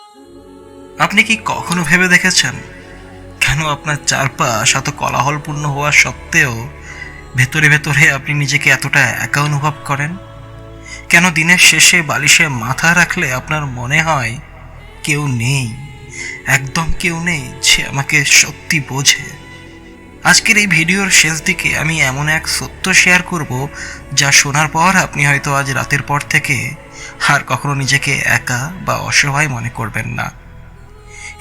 আপনি কি কখনো ভেবে দেখেছেন কেন আপনার চারপাশ এত কোলাহলপূর্ণ হওয়া সত্ত্বেও ভেতরে ভেতরে আপনি নিজেকে এতটা একা অনুভব করেন? কেন দিনের শেষে বালিশে মাথা রাখলে আপনার মনে হয় কেউ নেই, একদম কেউ নেই যে আমাকে সত্যি বোঝে? আজকের এই ভিডিওর শেষ দিকে আমি এমন এক সত্য শেয়ার করব যা শোনার পর আপনি হয়তো আজ রাতের পর থেকে আর কখনো নিজেকে একা বা অসহায় মনে করবেন না।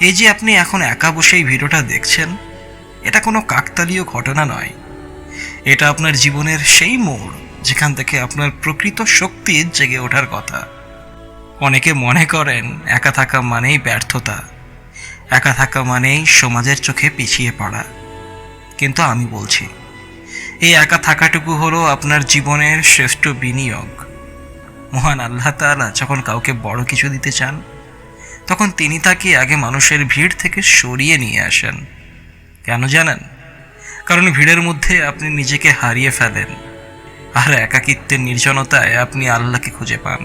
এই যে আপনি এখন একা বসে এই ভিডিওটা দেখছেন, এটা কোনো কাকতালীয় ঘটনা নয়। এটা আপনার জীবনের সেই মোড় যেখান থেকে আপনার প্রকৃত শক্তি জেগে ওঠার কথা। অনেকে মনে করেন একা থাকা মানেই ব্যর্থতা, একা থাকা মানেই সমাজের চোখে পিছিয়ে পড়া। কিন্তু আমি বলছি, এই একা থাকাটুকু হলো আপনার জীবনের শ্রেষ্ঠ বিনিয়োগ। মহান আল্লাহ তাআলা যখন কাউকে বড় কিছু দিতে চান, তখন তিনি তাকে আগে মানুষের ভিড় থেকে সরিয়ে নিয়ে আসেন। কেন জানেন? কারণ ভিড়ের মধ্যে আপনি নিজেকে হারিয়ে ফেলেন, আর একাকিত্বের নির্জনতায় আপনি আল্লাহকে খুঁজে পান।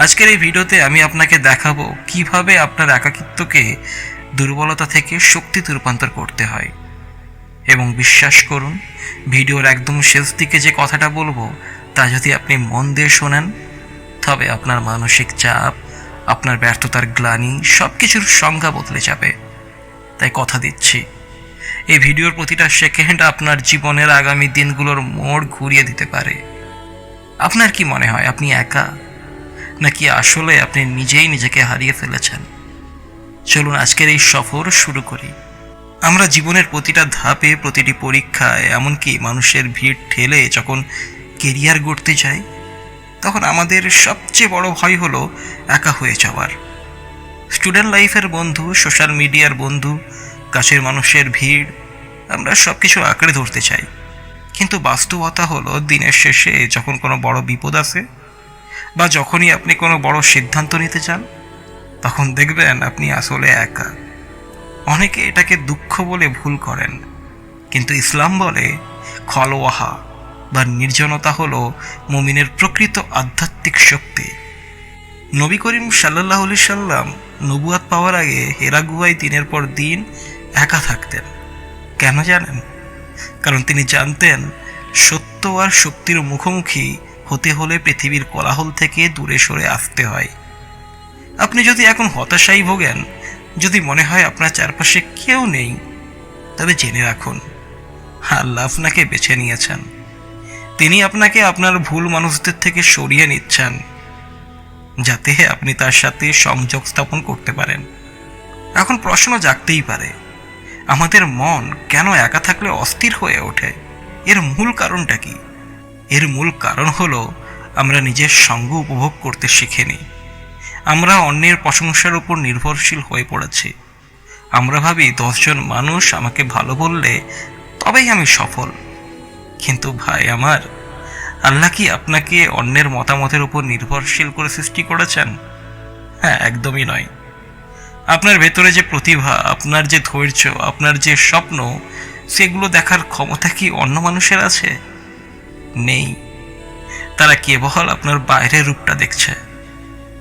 আজকের এই ভিডিওতে আমি আপনাকে দেখাবো কিভাবে আপনার একাকিত্বকে দুর্বলতা থেকে শক্তিতে রূপান্তর করতে হয়। এবং বিশ্বাস করুন, ভিডিওর একদম শেষ দিকে যে কথাটা বলবো তা যদি আপনি মন দিয়ে শোনেন, তবে আপনার মানসিক চাপ, আপনার ব্যর্থতার গ্লানি সব কিছুর সংজ্ঞা বদলে যাবে। তাই কথা দিচ্ছি, এই ভিডিওর প্রতিটা সেকেন্ড আপনার জীবনের আগামী দিনগুলোর মোড় ঘুরিয়ে দিতে পারে। আপনার কি মনে হয় আপনি একা, নাকি আসলে আপনি নিজেই নিজেকে হারিয়ে ফেলেছেন? চলুন আজকের এই সফর শুরু করি। আমরা জীবনের প্রতিটা ধাপে, প্রতিটি পরীক্ষায়, এমনকি মানুষের ভিড় ঠেলে যখন কেরিয়ার গড়তে যাই, তখন আমাদের সবচেয়ে বড় ভয় হলো একা হয়ে যাওয়ার। স্টুডেন্ট লাইফের বন্ধু, সোশ্যাল মিডিয়ার বন্ধু, কাছের মানুষের ভিড়, আমরা সব কিছু আঁকড়ে ধরতে চাই। কিন্তু বাস্তবতা হলো, দিনের শেষে যখন কোনো বড় বিপদ আসে বা যখনই আপনি কোনো বড় সিদ্ধান্ত নিতে চান, তখন দেখবেন আপনি আসলে একা। অনেকে এটাকে দুঃখ বলে ভুল করেন, কিন্তু ইসলাম বলে খলওয়াহা বা নির্জনতা হলো মুমিনের প্রকৃত আধ্যাত্মিক শক্তি। নবী করিম সাল্লাল্লাহু আলাইহি সাল্লাম নবুয়াত পাওয়ার আগে হেরা গুহায় দিনের পর দিন একা থাকতেন। কেন জানেন? কারণ তিনি জানতেন সত্য আর শক্তির মুখোমুখি হতে হলে পৃথিবীর কোলাহল থেকে দূরে সরে আসতে হয়। আপনি যদি এখন হতাশায় ভোগেন, যদি মনে হয় আপনার চারপাশে কেউ নেই, তবে জেনে রাখুন আল্লাহ আপনাকে বেছে নিয়েছেন। তিনি আপনাকে আপনার ভুল মানুষদের থেকে সরিয়ে নিচ্ছেন, যাতে আপনি তার সাথে সংযোগ স্থাপন করতে পারেন। এখন প্রশ্ন জাগতেই পারে, আমাদের মন কেন একা থাকলে অস্থির হয়ে ওঠে? এর মূল কারণটা কি? এর মূল কারণ হলো আমরা নিজের সঙ্গ উপভোগ করতে শিখিনি। আমরা অন্যের প্রশংসার উপর নির্ভরশীল হয়ে পড়েছি। আমরা ভাবি 10 জন মানুষ আমাকে ভালো বললে তবেই আমি সফল। কিন্তু ভাই আমার, আল্লাহ কি আপনাকে অন্যের মতামতের উপর নির্ভরশীল করে সৃষ্টি করেছেন? হ্যাঁ, একদমই নয়। আপনার ভেতরে যে প্রতিভা, আপনার যে ধৈর্য, আপনার যে স্বপ্ন, সেগুলো দেখার ক্ষমতা কি অন্য মানুষের আছে? নেই। তারা কেবল আপনার বাইরের রূপটা দেখছে।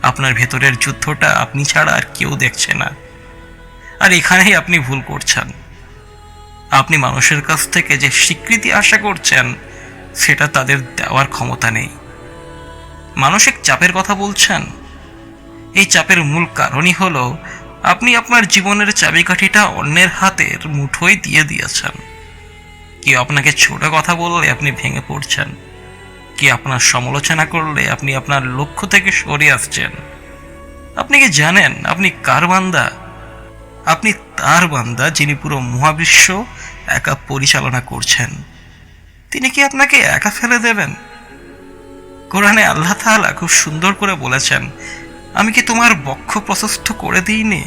আপনার ভেতরের যুদ্ধটা আপনি ছাড়া আর কেউ দেখছে না। আর এখানেই আপনি ভুল করছেন। আপনি মানুষের কাছ থেকে যে স্বীকৃতি আশা করছেন, সেটা তাদের দেওয়ার ক্ষমতা নেই। মানসিক চাপের কথা বলছেন? এই চাপের মূল কারণই হলো আপনি আপনার জীবনের চাবিকাঠিটা অন্যের হাতের মুঠোয় দিয়ে দিয়েছেন। কেউ আপনাকে ছোট কথা বললে আপনি ভেঙে পড়ছেন, কি আপনার সমালোচনা করলে আপনি আপনার লক্ষ্য থেকে সরে আসছেন। আপনি কি জানেন আপনি কার বান্দা? আপনি তার বান্দা যিনি পুরো মহাবিশ্ব একা পরিচালনা করছেন। তিনি কি আপনাকে একা ফেলে দেবেন? কোরআনে আল্লাহ তাআলা খুব সুন্দর করে বলেছেন, আমি কি তোমার বক্ষ প্রশস্ত করে দিইনি,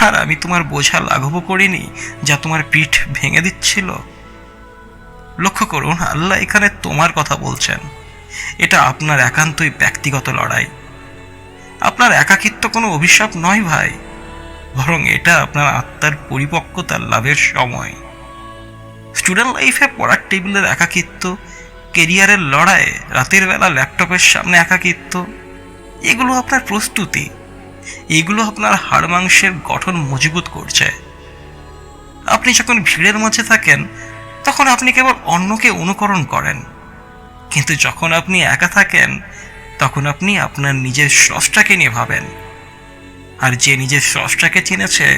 আর আমি তোমার বোঝা লাঘব করিনি যা তোমার পিঠ ভেঙে দিচ্ছিল। লক্ষ্য করুন, আল্লাহ এখানে তোমার কথা বলছেন। এটা আপনার একান্তই ব্যক্তিগত লড়াই। আপনার একাকিত্ব কোনো অভিশাপ নয় ভাই, বরং এটা আপনার আত্মার পরিপক্কতার লাভের সময়। স্টুডেন্ট লাইফে পড়ার টেবিলের একাকিত্ব, কেরিয়ারের লড়াইয়ে রাতের বেলা ল্যাপটপের সামনে একাকিত্ব, এগুলো আপনার প্রস্তুতি, এগুলো আপনার হাড় মাংসের গঠন মজবুত করছে। আপনি যখন ভিড়ের মাঝে থাকেন তখন আপনি কেবল অন্যকে অনুকরণ করেন, কিন্তু যখন আপনি একা থাকেন তখন আপনি আপনার নিজের স্রষ্টাকে নিয়ে ভাবেন। আর যে নিজের স্রষ্টাকে চিনেছে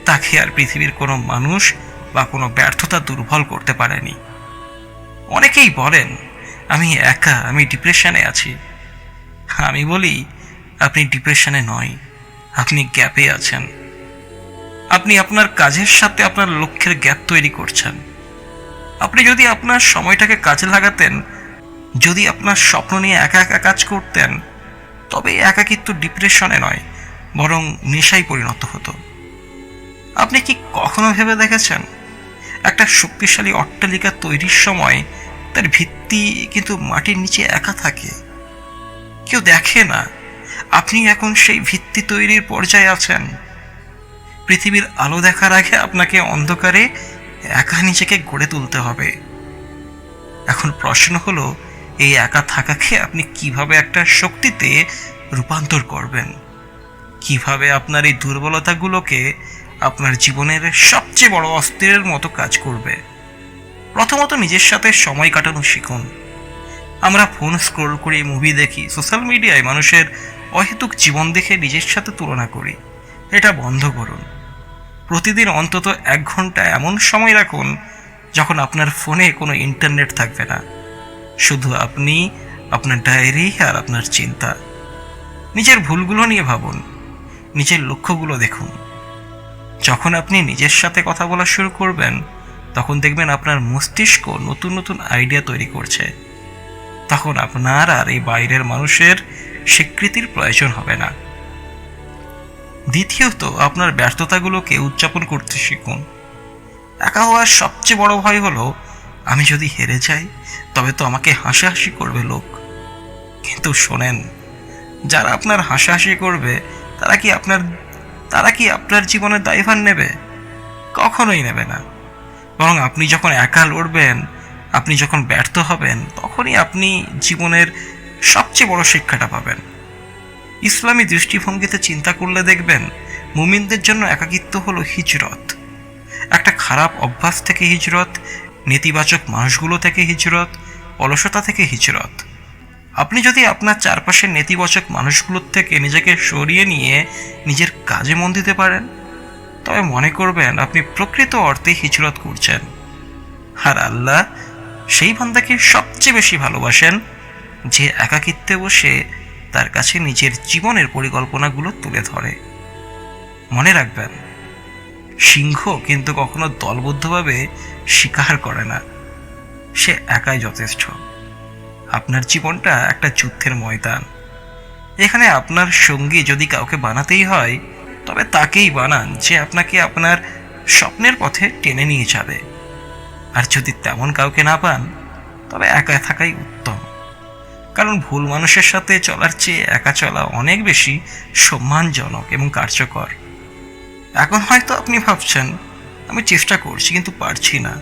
তাকে আর পৃথিবীর কোনো মানুষ বা কোনো ব্যর্থতা দুর্বল করতে পারেনি। অনেকেই বলেন আমি একা, আমি ডিপ্রেশনে আছি। আমি বলি আপনি ডিপ্রেশনে নয়, আপনি গ্যাপে আছেন। আপনি আপনার কাজের সাথে আপনার লক্ষ্যের গ্যাপ তৈরি করছেন। আপনি যদি আপনার সময়টাকে কাজে লাগাতেন, যদি আপনার স্বপ্ন নিয়ে একা একা কাজ করতেন, তবে একাকিত্ব ডিপ্রেশনে নয় বরং নেশায় পরিণত হতো। আপনি কি কখনো ভেবে দেখেছেন একটা শক্তিশালী অট্টালিকা তৈরির সময় তার ভিত্তি কিন্তু মাটির নিচে একা থাকে? কেউ দেখে না আপনি এখন সেই ভিত্তি তৈরির পর্যায়ে আছেন। পৃথিবীর আলো দেখার আগে আপনাকে অন্ধকারে একা নিজেকে গড়ে তুলতে হবে। এখন প্রশ্ন হলো, এই একা থাকাকে আপনি কিভাবে একটা শক্তিতে রূপান্তর করবেন? কিভাবে আপনার এই দুর্বলতাগুলোকে আপনার জীবনের সবচেয়ে বড় অস্ত্রের মতো কাজ করবে? প্রথমত নিজের সাথে সময় কাটানো শিখুন। আমরা ফোন স্ক্রোল করি, মুভি দেখি, সোশ্যাল মিডিয়ায় মানুষের অহেতুক জীবন দেখে নিজের সাথে তুলনা করি। এটা বন্ধ করুন। প্রতিদিন অন্তত 1 ঘন্টা এমন সময় রাখুন যখন আপনার ফোনে কোনো ইন্টারনেট থাকবে না, শুধু আপনি, আপনার ডায়েরি আর আপনার চিন্তা। নিজের ভুলগুলো নিয়ে ভাবুন, নিজের লক্ষ্যগুলো দেখুন। যখন আপনি নিজের সাথে কথা বলা শুরু করবেন তখন দেখবেন আপনার মস্তিষ্ক নতুন নতুন আইডিয়া তৈরি করছে। তখন আপনার আর এই বাইরের মানুষের স্বীকৃতির প্রয়োজন হবে না। দ্বিতীয়ত, আপনার ব্যর্থতাগুলোকে উদযাপন করতে শিখুন। একা হওয়ার সবচেয়ে বড় ভয় হলো, আমি যদি হেরে যাই তবে তো আমাকে হাসাহাসি করবে লোক। কিন্তু শোনেন, যারা আপনার হাসাহাসি করবে তারা কি আপনার জীবনের দায়ভার নেবে? কখনোই নেবে না। বরং আপনি যখন একা লড়বেন, আপনি যখন ব্যর্থ হবেন, তখনই আপনি জীবনের সবচেয়ে বড় শিক্ষাটা পাবেন। ইসলামী দৃষ্টিভঙ্গিতে চিন্তা করলে দেখবেন মুমিনদের জন্য একাকিত্ব হলো হিজরত। একটা খারাপ অভ্যাস থেকে হিজরত, নেতিবাচক মানুষগুলো থেকে হিজরত, অলসতা থেকে হিজরত। আপনি যদি আপনার চারপাশের নেতিবাচক মানুষগুলোর থেকে নিজেকে সরিয়ে নিয়ে নিজের কাজে মন দিতে পারেন, তবে মনে করবেন আপনি প্রকৃত অর্থে হিজরত করছেন। আর আল্লাহ সেই বান্দাকে সবচেয়ে বেশি ভালোবাসেন যে একাকিত্বে বসে তার কাছে নিজের জীবনের পরিকল্পনাগুলো তুলে ধরে। মনে রাখবেন, সিংহ কিন্তু কখনো দলবদ্ধভাবে শিকার করে না, সে একাই যথেষ্ট। আপনার জীবনটা একটা যুদ্ধের ময়দান। এখানে আপনার সঙ্গী যদি কাউকে বানাতেই হয় তবে তাকেই বানান যে আপনাকে আপনার স্বপ্নের পথে টেনে নিয়ে যাবে। আর যদি তেমন কাউকে না পান তবে একা থাকাই উত্তম, কারণ ভুল মানুষের সাথে চলার চেয়ে একা চলা অনেক বেশি সম্মানজনক এবং কার্যকর। এখন হয়তো আপনি ভাবছেন আমি চেষ্টা করছি কিন্তু পারছি না।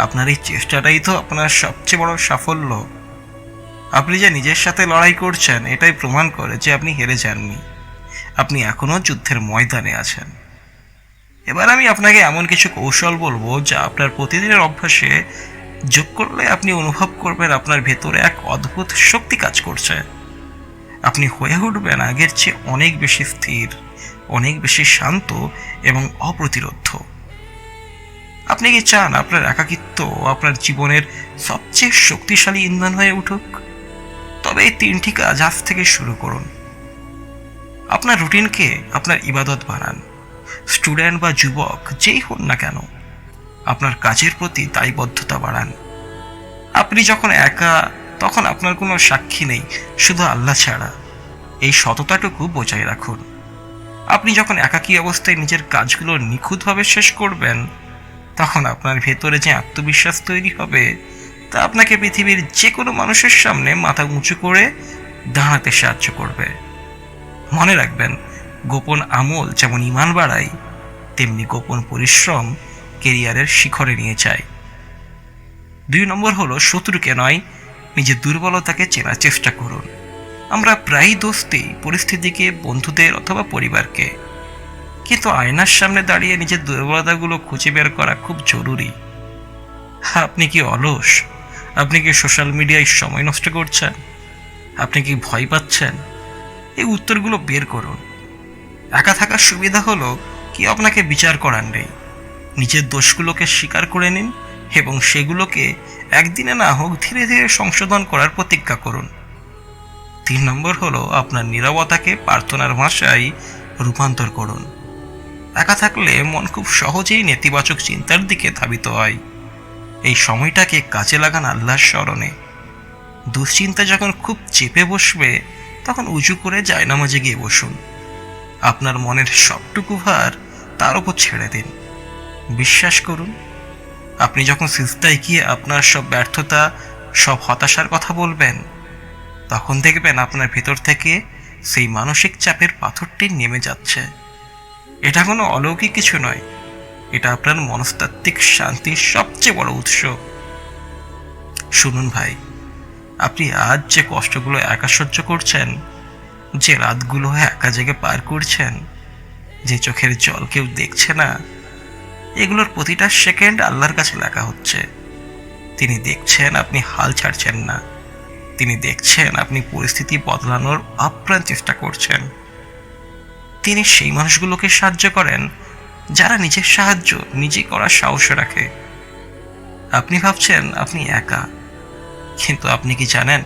আপনার এই চেষ্টাটাই তো আপনার সবচেয়ে বড় সাফল্য। আপনি যে নিজের সাথে লড়াই করছেন এটাই প্রমাণ করে যে আপনি হেরে যাননি, আপনি এখনো যুদ্ধের ময়দানে আছেন। এবার আমি আপনাকে এমন কিছু কৌশল বলবো যা আপনার প্রতিদিনের অভ্যাসে যোগ করলে আপনি অনুভব করবেন আপনার ভেতরে এক অদ্ভুত শক্তি কাজ করছে। আপনি হয়ে উঠবেন আগের চেয়ে অনেক বেশি স্থির, অনেক বেশি শান্ত এবং অপ্রতিরোধ্য। আপনি কি চান আপনার একাকিত্ব আপনার জীবনের সবচেয়ে শক্তিশালী ইন্ধন হয়ে উঠুক? তবে এই 3টি কাজ আজ থেকে শুরু করুন। আপনার রুটিনকে আপনার ইবাদত বানান। স্টুডেন্ট বা যুবক যেই হন না কেন, আপনার কাজের প্রতি দায়বদ্ধতা বাড়ান। আপনি যখন একা তখন আপনার কোনো সাক্ষী নেই, শুধু আল্লাহ ছাড়া। এই সততাটুকু বজায় রাখুন। আপনি যখন একাকী অবস্থায় নিজের কাজগুলো নিখুঁতভাবে শেষ করবেন তখন আপনার ভেতরে যে আত্মবিশ্বাস তৈরি হবে তা আপনাকে পৃথিবীর যে কোনো মানুষের সামনে মাথা উঁচু করে দাঁড়াতে সাহায্য করবে। মনে রাখবেন, গোপন আমল যেমন ঈমান বাড়ায়, তেমনি গোপন পরিশ্রম কেরিয়ারের শিখরে নিয়ে যায়। 2 নম্বর হলো শত্রুকে নয়, নিজের দুর্বলতাকে চেনার চেষ্টা করুন। আমরা প্রায়ই দোষ দিই পরিস্থিতিকে, বন্ধুদের অথবা পরিবারকে, কিন্তু আয়নার সামনে দাঁড়িয়ে নিজের দুর্বলতাগুলো খুঁজে বের করা খুব জরুরি। আপনি কি অলস? আপনি কি সোশ্যাল মিডিয়ায় সময় নষ্ট করছেন? আপনি কি ভয় পাচ্ছেন? এই উত্তরগুলো বের করুন। একা থাকার সুবিধা হলো কি আপনাকে বিচার করার নেই। নিজের দোষগুলোকে স্বীকার করে নিন এবং সেগুলোকে একদিনে না হোক ধীরে ধীরে সংশোধন করার প্রতিজ্ঞা করুন। 3 নম্বর হলো আপনার নীরবতাকে প্রার্থনার ভাষায় রূপান্তর করুন। একা থাকলে মন খুব সহজেই নেতিবাচক চিন্তার দিকে ধাবিত হয়। এই সময়টাকে কাজে লাগান আল্লাহর স্মরণে। দুশ্চিন্তা যখন খুব চেপে বসবে তখন উঁচু করে জায়নামাজে গিয়ে বসুন। আপনার মনের সবটুকু ভার তার উপর ছেড়ে দিন। বিশ্বাস করুন, আপনি যখন সিজদায় গিয়ে আপনার সব ব্যর্থতা, সব হতাশার কথা বলবেন, তখন দেখবেন আপনার ভেতর থেকে সেই মানসিক চাপের পাথরটি নেমে যাচ্ছে। এটা কোনো অলৌকিক কিছু নয়, এটা আপনার মনস্তাত্ত্বিক শান্তির সবচেয়ে বড় উৎস। শুনুন ভাই, আপনি আজ যে কষ্টগুলো একা সহ্য করছেন, যে রাতগুলো একা জেগে পার করছেন, যে চোখের জল কেউ দেখছে না, এগুলোর প্রতিটা সেকেন্ড আল্লাহর কাছে লেখা হচ্ছে। তিনি দেখছেন আপনি হাল ছাড়ছেন না। তিনি দেখছেন আপনি পরিস্থিতি বদলানোর আপ্রাণ চেষ্টা করছেন। তিনি সেই মানুষগুলোকে সাহায্য করেন যারা নিজের সাহায্য নিজে করার সাহস রাখে। আপনি ভাবছেন আপনি একা, কিন্তু আপনি কি জানেন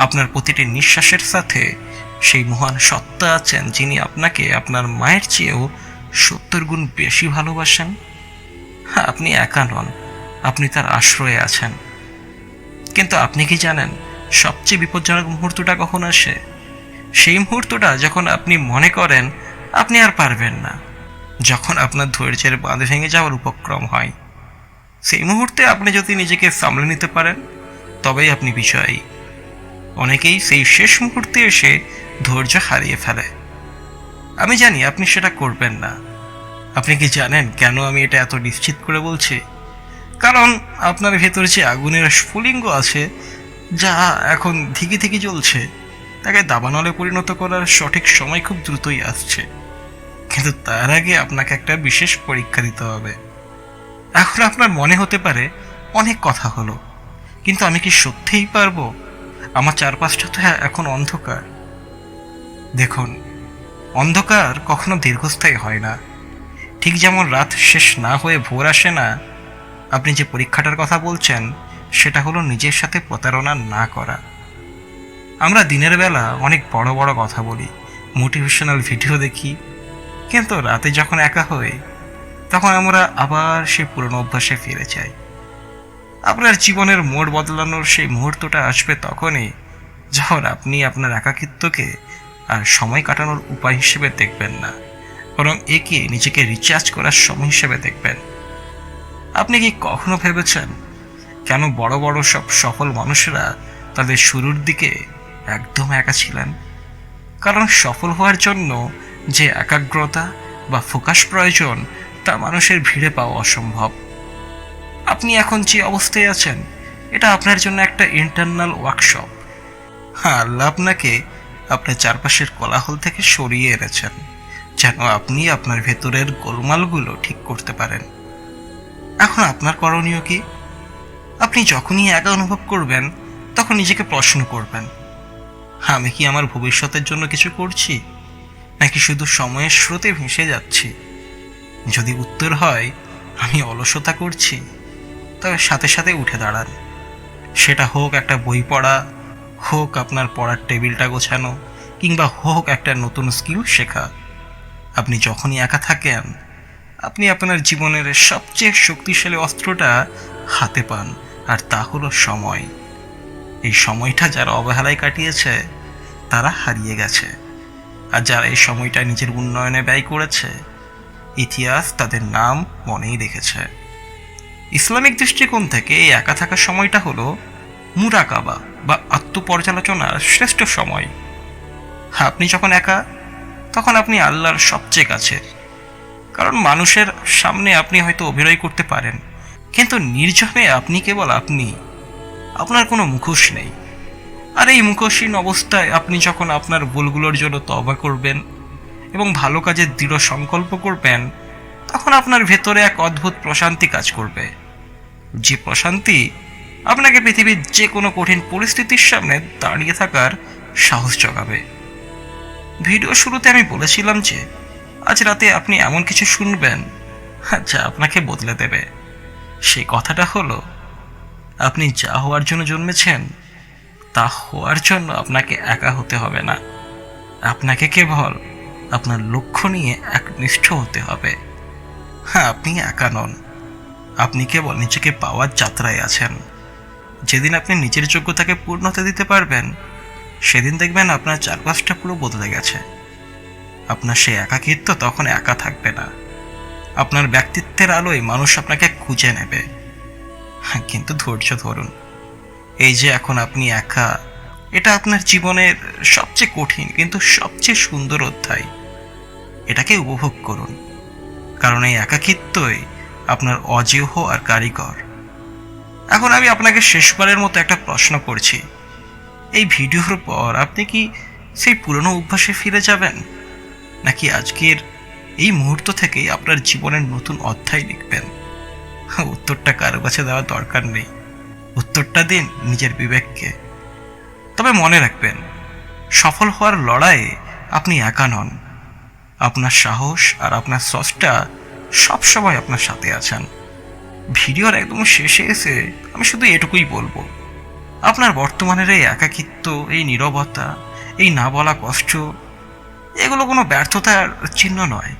আপনার প্রতিটি নিঃশ্বাসের সাথে সেই মহান সত্তা আছেন যিনি আপনাকে আপনার মায়ের চেয়েও 70 গুণ বেশি ভালোবাসেন। আপনি একা নন, আপনি তার আশ্রয়ে আছেন। কিন্তু আপনি কি জানেন সবচেয়ে বিপজ্জনক মুহূর্তটা কখন আসে? সেই মুহূর্তটা যখন আপনি মনে করেন আপনি আর পারবেন না, যখন আপনার ধৈর্যের বাঁধ ভেঙে যাওয়ার উপক্রম হয়। সেই মুহূর্তে আপনি যদি নিজেকে সামলে নিতে পারেন তবেই আপনি বিজয়ী। অনেকেই সেই শেষ মুহূর্তে এসে ধৈর্য হারিয়ে ফেলে। আমি জানি আপনি সেটা করবেন না। আপনি কি জানেন কেন আমি এটা এত নিশ্চিত করে বলছি? কারণ আপনার ভেতর যে আগুনের স্ফুলিঙ্গ আছে, যা এখন ধিকে ধিকে জ্বলছে, তাকে দাবানলে পরিণত করার সঠিক সময় খুব দ্রুতই আসছে। কিন্তু তার আগে আপনাকে একটা বিশেষ পরীক্ষা দিতে হবে। এখন আপনার মনে হতে পারে অনেক কথা হলো, কিন্তু আমি কি সত্যিই পারবো? আমার চারপাশটা তো এখন অন্ধকার। দেখুন, অন্ধকার কখনো দীর্ঘস্থায়ী হয় না। ঠিক যেমন রাত শেষ না হয়ে ভোর আসে না, আপনি যে পরীক্ষাটার কথা বলছেন সেটা হলো নিজের সাথে প্রতারণা না করা। আমরা দিনের বেলা অনেক বড় বড় কথা বলি, মোটিভেশনাল ভিডিও দেখি, কিন্তু রাতে যখন একা হই তখন আমরা আবার সেই পুরনো অভ্যাসে ফিরে যাই। আপনার জীবনের মোড় বদলানোর সেই মুহূর্তটা আসবে তখনই যখন আপনি আপনার একাকিত্বকে আর সময় কাটানোর উপায় হিসেবে দেখবেন না, বরং একে নিজেকে রিচার্জ করার সময় হিসেবে দেখবেন। আপনি কি কখনো ভেবেছেন কেন বড় বড় সব সফল মানুষেরা তাদের শুরুর দিকে একদম একা ছিলেন? কারণ সফল হওয়ার জন্য যে একাগ্রতা বা ফোকাস প্রয়োজন তা মানুষের ভিড়ে পাওয়া অসম্ভব। আপনি এখন যে অবস্থায় আছেন এটা আপনার জন্য একটা ইন্টারনাল ওয়ার্কশপ। হ্যাঁ, আল্লাহ আপনাকে আপনার চারপাশের কোলাহল থেকে সরিয়ে এনেছেন যেন আপনি আপনার ভেতরের গোলমালগুলো ঠিক করতে পারেন। এখন আপনার করণীয় কি? আপনি যখনই একা অনুভব করবেন তখন নিজেকে প্রশ্ন করবেন, আমি কি আমার ভবিষ্যতের জন্য কিছু করছি, নাকি শুধু সময়ের স্রোতে ভেসে যাচ্ছি? যদি উত্তর হয় আমি অলসতা করছি, তবে সাথে সাথে উঠে দাঁড়ান। সেটা হোক একটা বই পড়া, হোক আপনার পড়ার টেবিলটা গোছানো, কিংবা হোক একটা নতুন স্কিল শেখা। আপনি যখনই একা থাকেন আপনি আপনার জীবনের সবচেয়ে শক্তিশালী অস্ত্রটা হাতে পান, আর তা হলো সময়। এই সময়টা যারা অবহেলায় কাটিয়েছে তারা হারিয়ে গেছে, আর যারা এই সময়টা নিজের উন্নয়নে ব্যয় করেছে ইতিহাস তাদের নাম মনেই রেখেছে। ইসলামিক দৃষ্টিকোণ থেকে এই একা থাকার সময়টা হলো মুরাকাবা বা আত্মপর্যালোচনার শ্রেষ্ঠ সময়। আপনি যখন একা তখন আপনি আল্লাহর সবচেয়ে কাছের। কারণ মানুষের সামনে আপনি হয়তো অভিনয় করতে পারেন, কিন্তু নির্জনে আপনি কেবল আপনি। আপনার কোনো মুখোশ নেই, আর এই মুখোশহীন অবস্থায় আপনি যখন আপনার ভুলগুলোর জন্য তওবা করবেন এবং ভালো কাজের দৃঢ় সংকল্প করবেন, তখন আপনার ভেতরে এক অদ্ভুত প্রশান্তি কাজ করবে, যে প্রশান্তি আপনাকে পৃথিবীর যে কোনো কঠিন পরিস্থিতির সামনে দাঁড়িয়ে থাকার সাহস জোগাবে। ভিডিও শুরুতে আমি বলেছিলাম যে আজ রাতে আপনি এমন কিছু শুনবেন যা আপনাকে বদলে দেবে। সেই কথাটা হলো, আপনি যা হওয়ার জন্য জন্মেছেন তা হওয়ার জন্য আপনাকে একা হতে হবে না। আপনাকে কেবল আপনার লক্ষ্য নিয়ে একনিষ্ঠ হতে হবে। হ্যাঁ, আপনি একা নন। আপনি কেবল নিজেকে পাওয়ার যাত্রায় আছেন। যেদিন আপনি নিজের যোগ্যতাকে পূর্ণতা দিতে পারবেন, সেদিন দেখবেন আপনার চারপাশটা পুরো বদলে গেছে। আপনার সেই একাকিত্ব তখন একা থাকবে না। আপনার ব্যক্তিত্বের আলোয় মানুষ আপনাকে খুঁজে নেবে। হ্যাঁ, কিন্তু ধৈর্য ধরুন। এই যে এখন আপনি একা, এটা আপনার জীবনের সবচেয়ে কঠিন কিন্তু সবচেয়ে সুন্দর অধ্যায়। এটাকে উপভোগ করুন, কারণ এই একাকিত্বই আপনার অজেয় আর কারিগর। এখন আমি আপনাকে শেষবারের মতো একটা প্রশ্ন করছি। এই ভিডিওর পর আপনি কি সেই পুরনো অভ্যাসে ফিরে যাবেন, নাকি আজকের এই মুহূর্ত থেকেই আপনার জীবনের নতুন অধ্যায় লিখবেন? উত্তরটা কারো কাছে দেওয়ার দরকার নেই। উত্তরটা দিন নিজের বিবেককে। তবে মনে রাখবেন, সফল হওয়ার লড়াইয়ে আপনি একা নন। আপনার সাহস আর আপনার স্রষ্টা সবসময় আপনার সাথে আছেন। ভিডিওর একদম শেষে এসে আমি শুধু এটুকুই বলবো, আপনার বর্তমানের এই একাকিত্ব, এই নীরবতা, এই না বলা কষ্ট, এগুলো কোনো ব্যর্থতার চিহ্ন নয়।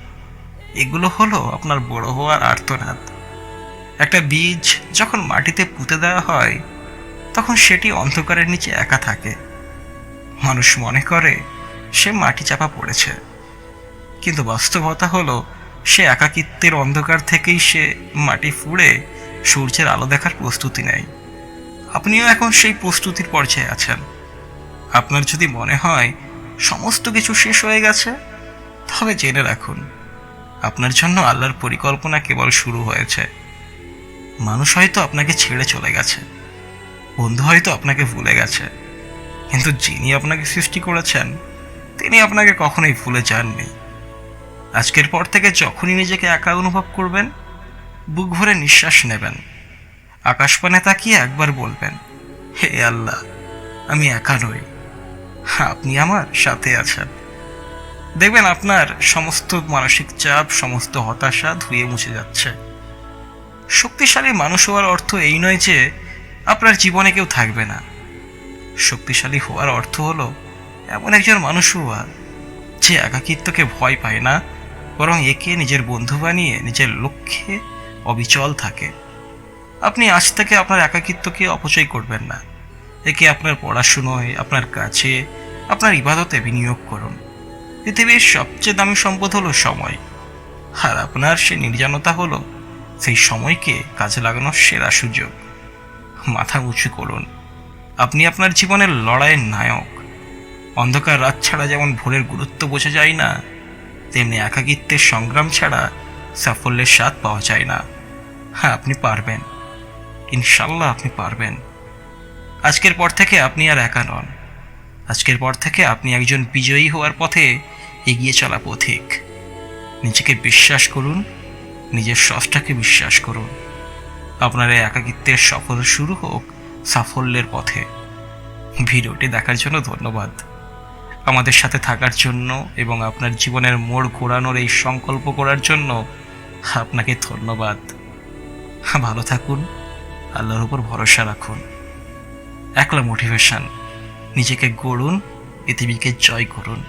এগুলো হলো আপনার বড় হওয়ার আর্তনাদ। একটা বীজ যখন মাটিতে পুঁতে দেওয়া হয়, তখন সেটি অন্ধকারের নিচে একা থাকে। মানুষ মনে করে সে মাটি চাপা পড়েছে, কিন্তু বাস্তবতা হলো সে একাকিত্বের অন্ধকার থেকেই সে মাটি ফুঁড়ে সূর্যের আলো দেখার প্রস্তুতি নেয়। আপনিও এখন সেই প্রস্তুতির পর্যায়ে আছেন। আপনার যদি মনে হয় সমস্ত কিছু শেষ হয়ে গেছে, তবে জেনে রাখুন, আপনার জন্য আল্লাহর পরিকল্পনা কেবল শুরু হয়েছে। মানুষ হয়তো আপনাকে ছেড়ে চলে গেছে, বন্ধু হয়তো আপনাকে ভুলে গেছে, কিন্তু যিনি আপনাকে সৃষ্টি করেছেন তিনি আপনাকে কখনোই ভুলে যাননি। আজকের পর থেকে যখনই নিজেকে একা অনুভব করবেন, বুক ভরে নিঃশ্বাস নেবেন, আকাশপানে তাকিয়ে একবার বলবেন, হে আল্লাহ, আমি একা নই, আপনি আমার সাথে আছেন। দেখবেন আপনার সমস্ত মানসিক চাপ, সমস্ত হতাশা ধুয়ে মুছে যাচ্ছে। শক্তিশালী মানুষ হওয়ার অর্থ এই নয় যে আপনার জীবনে কেউ থাকবে না। শক্তিশালী হওয়ার অর্থ হলো এমন একজন মানুষ হওয়া যে একাকিত্বকে ভয় পায় না, বরং একে নিজের বন্ধু বানিয়ে নিজের লক্ষ্যে অবিচল থাকে। আপনি আজ থেকে আপনার একাকিত্বকে অপচয় করবেন না। একে আপনার পড়াশুনোয়, আপনার কাছে, আপনার ইবাদতে বিনিয়োগ করুন। পৃথিবীর সবচেয়ে দামি সম্পদ হলো সময়, আর আপনার সে নির্জনতা হলো সেই সময়কে কাজে লাগানোর সেরা সুযোগ। মাথা উঁচু করুন, আপনি আপনার জীবনের লড়াইয়ের নায়ক। অন্ধকার রাত ছাড়া যেমন ভোরের গুরুত্ব বোঝা যায় না, তেমনি একাকিত্বের সংগ্রাম ছাড়া সাফল্যের স্বাদ পাওয়া যায় না। হ্যাঁ, আপনি পারবেন, ইনশাল্লাহ আপনি পারবেন। আজকের পর থেকে আপনি আর একা নন। আজকের পর থেকে আপনি একজন বিজয়ী হওয়ার পথে এগিয়ে চলা পথিক। নিজেকে বিশ্বাস করুন, নিজের স্রষ্টাকে বিশ্বাস করুন। আপনার এই একাকিত্বের সফর শুরু হোক সাফল্যের পথে। ভিডিওটি দেখার জন্য ধন্যবাদ। আমাদের সাথে থাকার জন্য এবং আপনার জীবনের মোড় ঘোরানোর এই সংকল্প করার জন্য আপনাকে ধন্যবাদ। ভালো থাকুন, আল্লাহর উপর ভরসা রাখুন। একলা মোটিভেশন, নিজেকে গড়ুন, পৃথিবীকে জয় করুন।